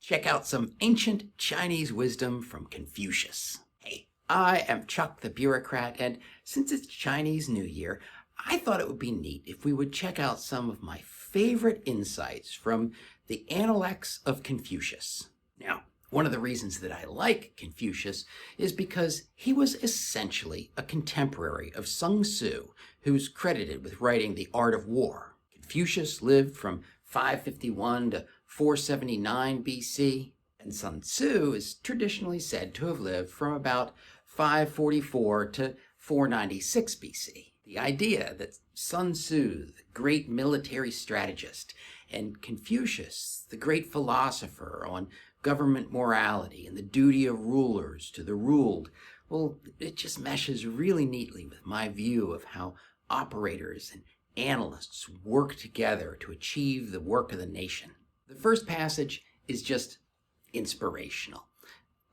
check out some ancient Chinese wisdom from Confucius. Hey, I am Chuck the Bureaucrat, and since it's Chinese New Year, I thought it would be neat if we would check out some of my favorite insights from the Analects of Confucius. Now, one of the reasons that I like Confucius is because he was essentially a contemporary of Sun Tzu, who's credited with writing The Art of War. Confucius lived from 551 to 479 BC, and Sun Tzu is traditionally said to have lived from about 544 to 496 BC. The idea that Sun Tzu, the great military strategist, and Confucius, the great philosopher on government morality and the duty of rulers to the ruled, well, it just meshes really neatly with my view of how operators and analysts work together to achieve the work of the nation. The first passage is just inspirational.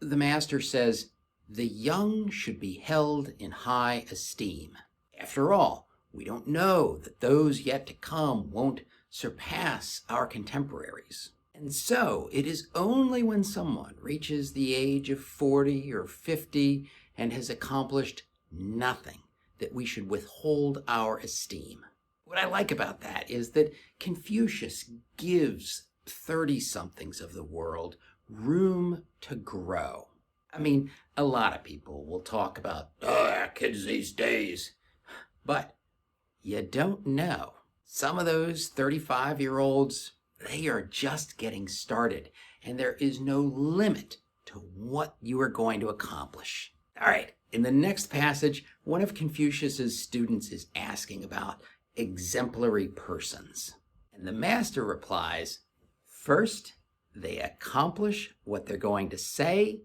The master says, "The young should be held in high esteem. After all, we don't know that those yet to come won't surpass our contemporaries. And so it is only when someone reaches the age of 40 or 50 and has accomplished nothing that we should withhold our esteem." What I like about that is that Confucius gives 30-somethings of the world room to grow. I mean, a lot of people will talk about, kids these days. But you don't know. Some of those 35-year-olds, they are just getting started, and there is no limit to what you are going to accomplish. All right, in the next passage, one of Confucius's students is asking about exemplary persons. And the master replies, "First, they accomplish what they're going to say,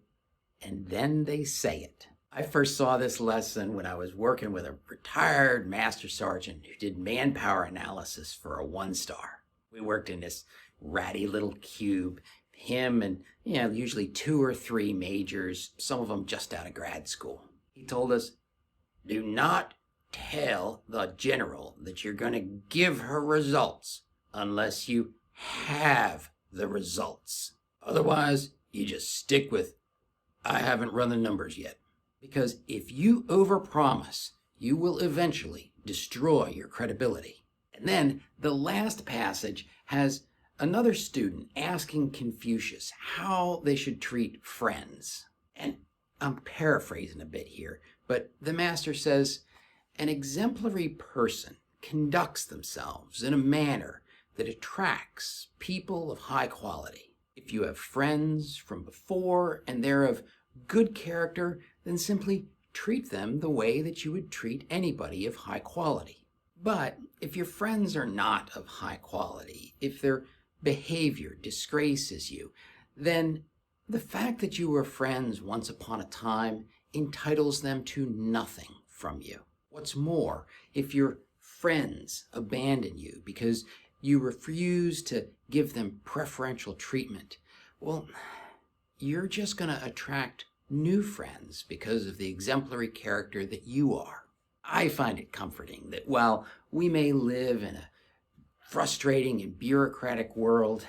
and then they say it." I first saw this lesson when I was working with a retired master sergeant who did manpower analysis for a 1-star. We worked in this ratty little cube, him and, usually 2 or 3 majors, some of them just out of grad school. He told us, "Do not tell the general that you're going to give her results unless you have the results. Otherwise, you just stick with, 'I haven't run the numbers yet.' Because if you overpromise, you will eventually destroy your credibility." And then the last passage has another student asking Confucius how they should treat friends. And I'm paraphrasing a bit here, but the master says, "An exemplary person conducts themselves in a manner that attracts people of high quality. If you have friends from before and they're of good character, then simply treat them the way that you would treat anybody of high quality. But if your friends are not of high quality, if their behavior disgraces you, then the fact that you were friends once upon a time entitles them to nothing from you. What's more, if your friends abandon you because you refuse to give them preferential treatment, well, you're just going to attract new friends because of the exemplary character that you are." I find it comforting that while we may live in a frustrating and bureaucratic world,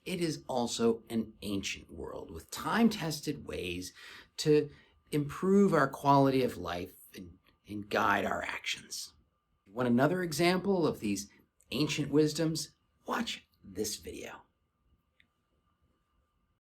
it is also an ancient world with time-tested ways to improve our quality of life and guide our actions. Want another example of these ancient wisdoms? Watch this video.